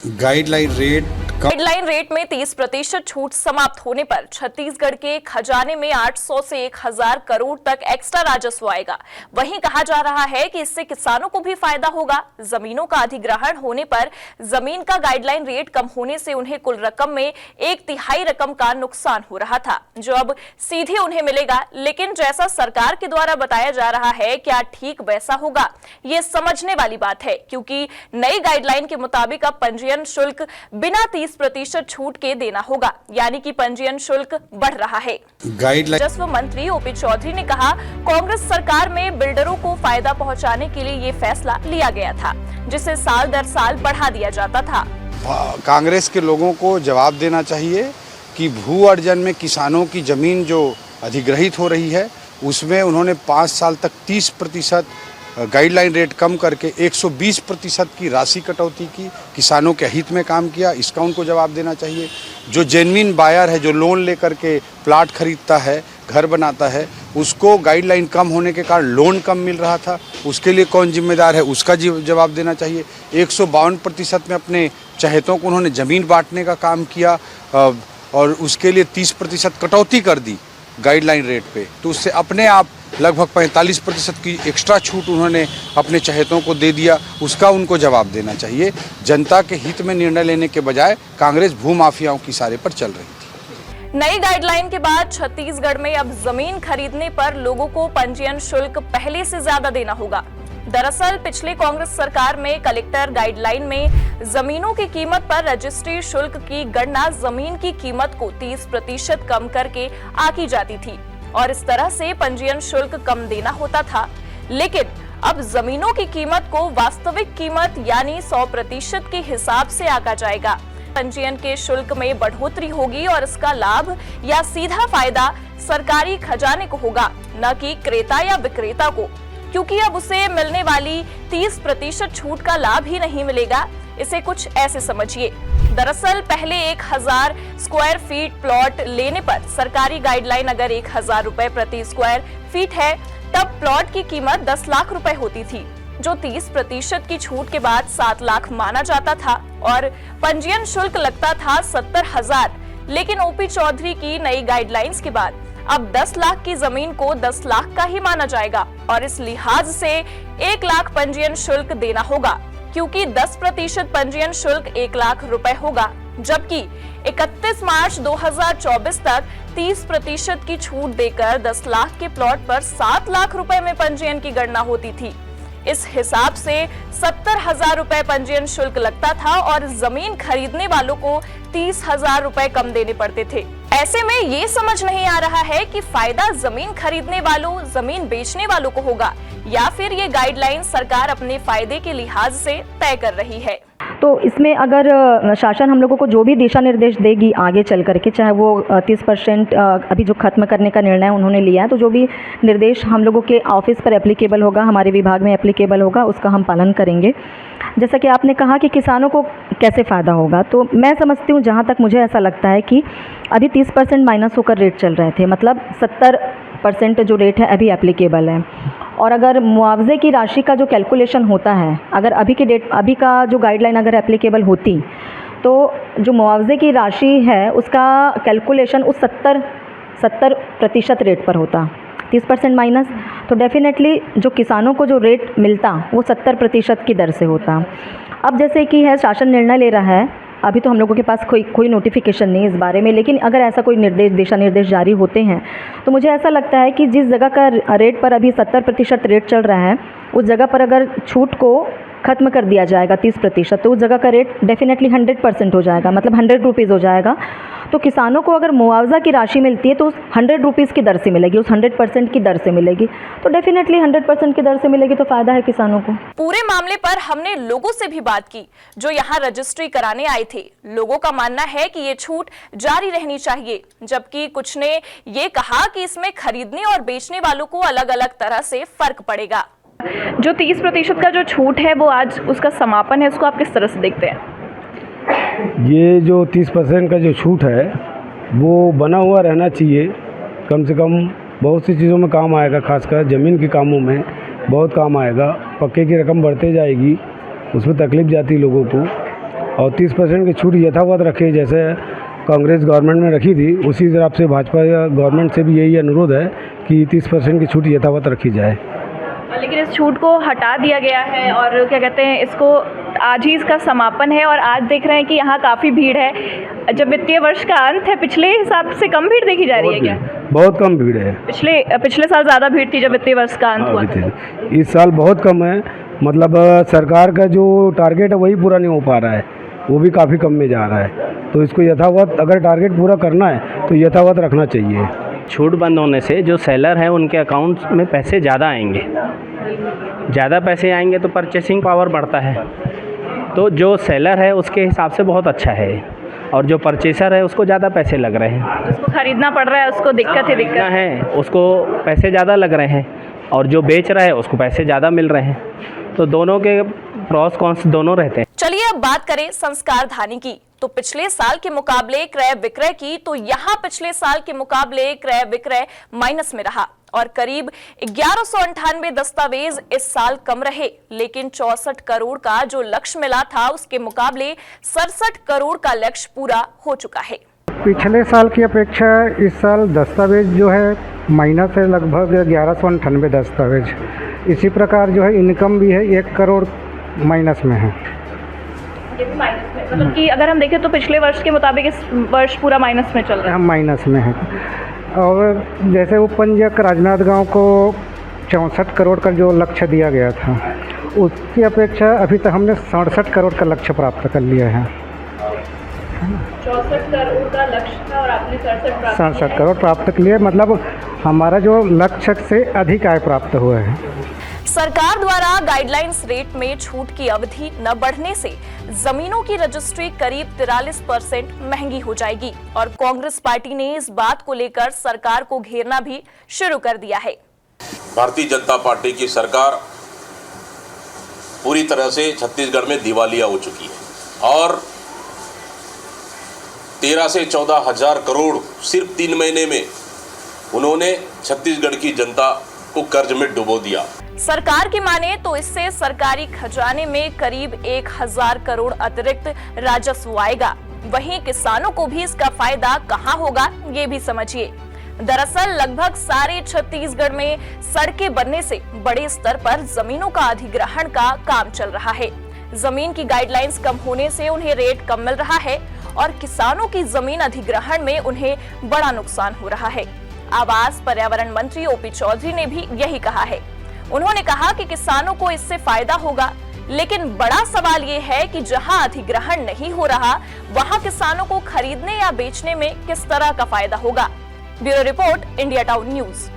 Guideline rate में 30% छूट समाप्त होने पर छत्तीसगढ़ के खजाने में 800 से 1000 करोड़ तक एक्स्ट्रा राजस्व आएगा। वहीं कहा जा रहा है कि इससे किसानों को भी फायदा होगा। जमीनों का अधिग्रहण होने पर जमीन का गाइडलाइन रेट कम होने से उन्हें कुल रकम में 1/3 रकम का नुकसान हो रहा था, जो अब सीधे उन्हें मिलेगा। लेकिन जैसा सरकार के द्वारा बताया जा रहा है, क्या ठीक वैसा होगा, ये समझने वाली बात है, क्योंकि नई गाइडलाइन के मुताबिक अब पंजीयन शुल्क बिना 30% छूट के देना होगा, यानी कि पंजीयन शुल्क बढ़ रहा है। राजस्व मंत्री ओपी चौधरी ने कहा, कांग्रेस सरकार में बिल्डरों को फायदा पहुंचाने के लिए ये फैसला लिया गया था, जिसे साल दर साल बढ़ा दिया जाता था। कांग्रेस के लोगों को जवाब देना चाहिए कि भू अर्जन में किसानों की जमीन जो अधिग्रहित हो रही है, उसमें उन्होंने 5 साल तक 30% गाइडलाइन रेट कम करके 120% की राशि कटौती की, किसानों के हित में काम किया। इसका उनको जवाब देना चाहिए। जो जेन्युइन बायर है, जो लोन लेकर के प्लाट खरीदता है, घर बनाता है, उसको गाइडलाइन कम होने के कारण लोन कम मिल रहा था, उसके लिए कौन जिम्मेदार है, उसका जवाब देना चाहिए। 152% में अपने चहेतों को उन्होंने ज़मीन बांटने का काम किया और उसके लिए 30% कटौती कर दी गाइडलाइन रेट पे, तो उससे अपने आप लगभग 45% की एक्स्ट्रा छूट उन्होंने अपने चहेतों को दे दिया। उसका उनको जवाब देना चाहिए। जनता के हित में निर्णय लेने के बजाय कांग्रेस भूमाफियाओं की इशारे पर चल रही थी। नई गाइडलाइन के बाद छत्तीसगढ़ में अब जमीन खरीदने पर लोगों को पंजीयन शुल्क पहले से ज्यादा देना होगा। दरअसल पिछले कांग्रेस सरकार में कलेक्टर गाइडलाइन में जमीनों की कीमत पर रजिस्ट्री शुल्क की गणना जमीन की कीमत को 30% कम करके आकी जाती थी और इस तरह से पंजीयन शुल्क कम देना होता था। लेकिन अब जमीनों की कीमत को वास्तविक कीमत यानी 100% के हिसाब से आका जाएगा। पंजीयन के शुल्क में बढ़ोतरी होगी और इसका लाभ या सीधा फायदा सरकारी खजाने को होगा, न कि क्रेता या विक्रेता को, क्योंकि अब उसे मिलने वाली 30% छूट का लाभ ही नहीं मिलेगा। इसे कुछ ऐसे समझिए। दरअसल पहले 1000 स्क्वायर फीट प्लॉट लेने पर सरकारी गाइडलाइन अगर 1000 रुपए प्रति स्क्वायर फीट है, तब प्लॉट की कीमत 10 लाख रुपए होती थी, जो 30% की छूट के बाद 7 लाख माना जाता था और पंजीयन शुल्क लगता था 70,000। लेकिन ओपी चौधरी की नई गाइडलाइंस के बाद अब 10 लाख की जमीन को 10 लाख का ही माना जाएगा और इस लिहाज से 1 लाख पंजीयन शुल्क देना होगा, क्योंकि 10% पंजीयन शुल्क 1 लाख रुपए होगा, जबकि 31 मार्च 2024 तक 30% की छूट देकर 10 लाख के प्लॉट पर 7 लाख रुपए में पंजीयन की गणना होती थी। इस हिसाब से 70,000 रुपए पंजीयन शुल्क लगता था और जमीन खरीदने वालों को 30,000 रुपए कम देने पड़ते थे। ऐसे में ये समझ नहीं आ रहा है कि फायदा जमीन खरीदने वालों, जमीन बेचने वालों को होगा या फिर ये गाइडलाइन सरकार अपने फायदे के लिहाज से तय कर रही है। तो इसमें अगर शासन हम लोगों को जो भी दिशा निर्देश देगी आगे चल करके, चाहे वो 30% अभी जो खत्म करने का निर्णय उन्होंने लिया है, तो जो भी निर्देश हम लोगों के ऑफिस पर एप्लीकेबल होगा, हमारे विभाग में एप्लीकेबल होगा, उसका हम पालन करेंगे। जैसा कि आपने कहा कि किसानों को कैसे फ़ायदा होगा, तो मैं समझती हूँ, जहाँ तक मुझे ऐसा लगता है कि अभी 30% माइनस होकर रेट चल रहे थे, मतलब 70% जो रेट है अभी एप्लीकेबल है। और अगर मुआवजे की राशि का जो कैलकुलेशन होता है, अगर अभी का जो गाइडलाइन अगर एप्लीकेबल होती, तो जो मुआवजे की राशि है उसका कैलकुलेशन उस 70% रेट पर होता। 30% माइनस, तो डेफिनेटली जो किसानों को जो रेट मिलता वो 70% की दर से होता। अब जैसे कि है शासन निर्णय ले रहा है, अभी तो हम लोगों के पास कोई नोटिफिकेशन नहीं है इस बारे में, लेकिन अगर ऐसा कोई दिशा निर्देश जारी होते हैं, तो मुझे ऐसा लगता है कि जिस जगह का रेट पर अभी 70% रेट चल रहा है, उस जगह पर अगर छूट को ख़त्म कर दिया जाएगा 30%, तो उस जगह का रेट डेफिनेटली 100% हो जाएगा, मतलब 100 रुपीज़ हो जाएगा। तो किसानों को अगर मुआवजा की राशि मिलती है तो उस 100 रुपीज़ की दर से मिलेगी, उस 100% की दर से मिलेगी, तो डेफिनेटली 100% की दर से मिलेगी, तो फ़ायदा है किसानों को। पूरे मामले पर हमने लोगों से भी बात की जो यहाँ रजिस्ट्री कराने आए थे। लोगों का मानना है कि ये छूट जारी रहनी चाहिए, जबकि कुछ ने ये कहा कि इसमें खरीदने और बेचने वालों को अलग अलग तरह से फर्क पड़ेगा। जो 30% का जो छूट है वो आज उसका समापन है, उसको आप किस तरह से देखते हैं? ये जो 30% का जो छूट है वो बना हुआ रहना चाहिए, कम से कम बहुत सी चीज़ों में काम आएगा, खासकर ज़मीन के कामों में बहुत काम आएगा। पक्के की रकम बढ़ते जाएगी, उसमें तकलीफ जाती लोगों को, और 30% की छूट यथावत रखे, जैसे कांग्रेस गवर्नमेंट में रखी थी उसी हिसाब से भाजपा गवर्नमेंट से भी यही अनुरोध है कि 30% की छूट यथावत रखी जाए। लेकिन इस छूट को हटा दिया गया है और क्या कहते हैं, इसको आज ही इसका समापन है और आज देख रहे हैं कि यहाँ काफ़ी भीड़ है। जब वित्तीय वर्ष का अंत है, पिछले हिसाब से कम भीड़ देखी जा रही है क्या? बहुत कम भीड़ है। पिछले साल ज़्यादा भीड़ थी जब वित्तीय वर्ष का अंत हुआ था। इस साल बहुत कम है, मतलब सरकार का जो टारगेट है वही पूरा नहीं हो पा रहा है, वो भी काफ़ी कम में जा रहा है। तो इसको यथावत, अगर टारगेट पूरा करना है तो यथावत रखना चाहिए। छूट बंद होने से जो सेलर हैं उनके अकाउंट में पैसे ज़्यादा आएंगे, ज़्यादा पैसे आएंगे तो परचेसिंग पावर बढ़ता है, तो जो सेलर है उसके हिसाब से बहुत अच्छा है, और जो परचेसर है उसको ज़्यादा पैसे लग रहे हैं, उसको खरीदना पड़ रहा है, उसको दिक्कत है, उसको पैसे ज़्यादा लग रहे हैं, और जो बेच रहा है उसको पैसे ज़्यादा मिल रहे हैं। तो दोनों के प्रॉस कॉन्स दोनों रहते हैं। चलिए अब बात करें संस्कार धानी की। तो पिछले साल के मुकाबले क्रय विक्रय की, तो यहाँ पिछले साल के मुकाबले क्रय विक्रय माइनस में रहा और करीब 1198 दस्तावेज इस साल कम रहे, लेकिन 64 करोड़ का जो लक्ष्य मिला था उसके मुकाबले 67 करोड़ का लक्ष्य पूरा हो चुका है। पिछले साल की अपेक्षा इस साल दस्तावेज जो है माइनस है, लगभग 1198 दस्तावेज। इसी प्रकार जो है इनकम भी है 1 करोड़ माइनस में है। ये भी माइनस में, मतलब कि अगर हम देखें तो पिछले वर्ष के मुताबिक इस वर्ष पूरा माइनस में चल रहा है। माइनस में है। और जैसे उपपंजीयक राजनांदगांव को 64 करोड़ का जो लक्ष्य दिया गया था, उसकी अपेक्षा अभी तक हमने 67 करोड़ का लक्ष्य प्राप्त कर लिया है। 64 करोड़ का लक्ष्य था और आपने 67 करोड़ प्राप्त कर लिया, मतलब हमारा जो लक्ष्य से अधिक आय प्राप्त हुआ है। सरकार द्वारा गाइडलाइंस रेट में छूट की अवधि न बढ़ने से जमीनों की रजिस्ट्री करीब 43% महंगी हो जाएगी और कांग्रेस पार्टी ने इस बात को लेकर सरकार को घेरना भी शुरू कर दिया है। भारतीय जनता पार्टी की सरकार पूरी तरह से छत्तीसगढ़ में दिवालिया हो चुकी है और 13 से 14 हजार करोड़ सिर्फ 3 महीने में उन्होंने छत्तीसगढ़ की जनता को कर्ज में डुबो दिया। सरकार की माने तो इससे सरकारी खजाने में करीब 1000 करोड़ अतिरिक्त राजस्व आएगा। वहीं किसानों को भी इसका फायदा कहां होगा, ये भी समझिए। दरअसल लगभग सारे छत्तीसगढ़ में सड़कें बनने से बड़े स्तर पर जमीनों का अधिग्रहण का काम चल रहा है। जमीन की गाइडलाइंस कम होने से उन्हें रेट कम मिल रहा है और किसानों की जमीन अधिग्रहण में उन्हें बड़ा नुकसान हो रहा है। आवास पर्यावरण मंत्री ओपी चौधरी ने भी यही कहा है। उन्होंने कहा कि किसानों को इससे फायदा होगा, लेकिन बड़ा सवाल ये है कि जहां अधिग्रहण नहीं हो रहा वहां किसानों को खरीदने या बेचने में किस तरह का फायदा होगा। Bureau report, India town news.